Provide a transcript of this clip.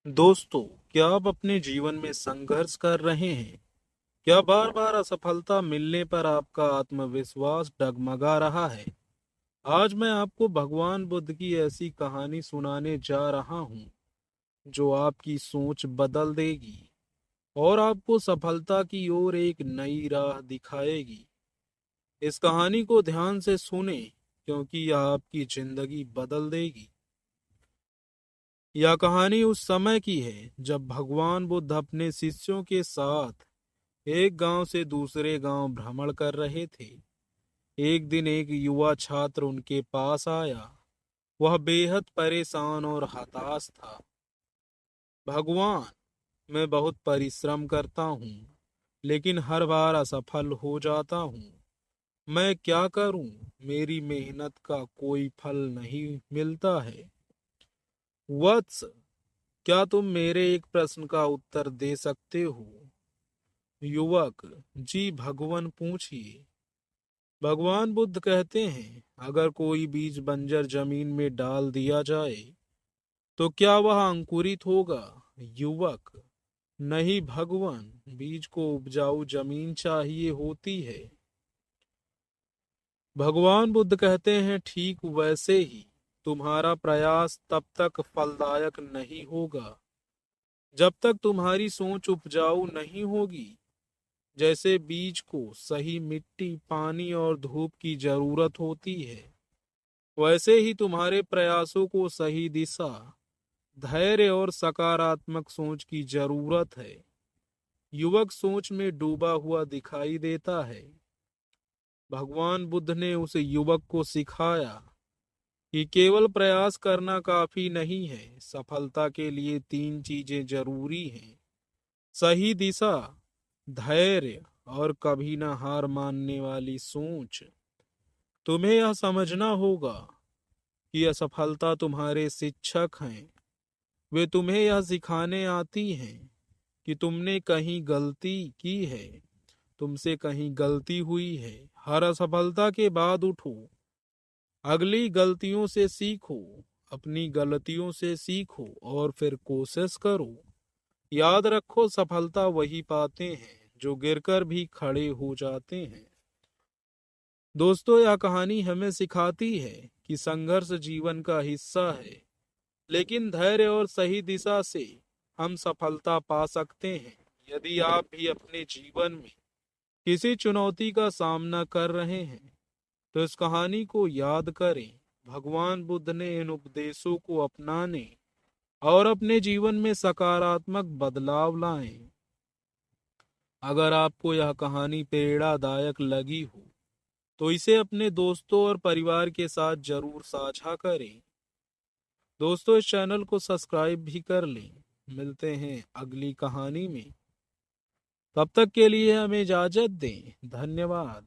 दोस्तों, क्या आप अपने जीवन में संघर्ष कर रहे हैं? क्या बार बार असफलता मिलने पर आपका आत्मविश्वास डगमगा रहा है? आज मैं आपको भगवान बुद्ध की ऐसी कहानी सुनाने जा रहा हूं जो आपकी सोच बदल देगी और आपको सफलता की ओर एक नई राह दिखाएगी। इस कहानी को ध्यान से सुने, क्योंकि यह आपकी जिंदगी बदल देगी। यह कहानी उस समय की है जब भगवान बुद्ध अपने शिष्यों के साथ एक गांव से दूसरे गांव भ्रमण कर रहे थे। एक दिन एक युवा छात्र उनके पास आया। वह बेहद परेशान और हताश था। भगवान, मैं बहुत परिश्रम करता हूँ, लेकिन हर बार असफल हो जाता हूँ। मैं क्या करूँ? मेरी मेहनत का कोई फल नहीं मिलता है। वत्स, क्या तुम मेरे एक प्रश्न का उत्तर दे सकते हो? युवक: जी भगवान, पूछिए। भगवान बुद्ध कहते हैं, अगर कोई बीज बंजर जमीन में डाल दिया जाए तो क्या वह अंकुरित होगा? युवक: नहीं भगवान, बीज को उपजाऊ जमीन चाहिए होती है। भगवान बुद्ध कहते हैं, ठीक वैसे ही तुम्हारा प्रयास तब तक फलदायक नहीं होगा जब तक तुम्हारी सोच उपजाऊ नहीं होगी। जैसे बीज को सही मिट्टी, पानी और धूप की जरूरत होती है, वैसे ही तुम्हारे प्रयासों को सही दिशा, धैर्य और सकारात्मक सोच की जरूरत है। युवक सोच में डूबा हुआ दिखाई देता है। भगवान बुद्ध ने उस युवक को सिखाया कि केवल प्रयास करना काफी नहीं है। सफलता के लिए तीन चीजें जरूरी हैं: सही दिशा, धैर्य और कभी ना हार मानने वाली सोच। तुम्हें यह समझना होगा कि असफलता तुम्हारे शिक्षक हैं। वे तुम्हें यह सिखाने आती हैं कि तुमने कहीं गलती की है, तुमसे कहीं गलती हुई है। हर असफलता के बाद उठो, अगली गलतियों से सीखो, अपनी गलतियों से सीखो और फिर कोशिश करो। याद रखो, सफलता वही पाते हैं जो गिरकर भी खड़े हो जाते हैं। दोस्तों, यह कहानी हमें सिखाती है कि संघर्ष जीवन का हिस्सा है, लेकिन धैर्य और सही दिशा से हम सफलता पा सकते हैं। यदि आप भी अपने जीवन में किसी चुनौती का सामना कर रहे हैं, तो इस कहानी को याद करें। भगवान बुद्ध ने इन उपदेशों को अपनाने और अपने जीवन में सकारात्मक बदलाव लाएं। अगर आपको यह कहानी प्रेरणादायक लगी हो तो इसे अपने दोस्तों और परिवार के साथ जरूर साझा करें। दोस्तों, इस चैनल को सब्सक्राइब भी कर लें। मिलते हैं अगली कहानी में। तब तक के लिए हमें इजाजत दें। धन्यवाद।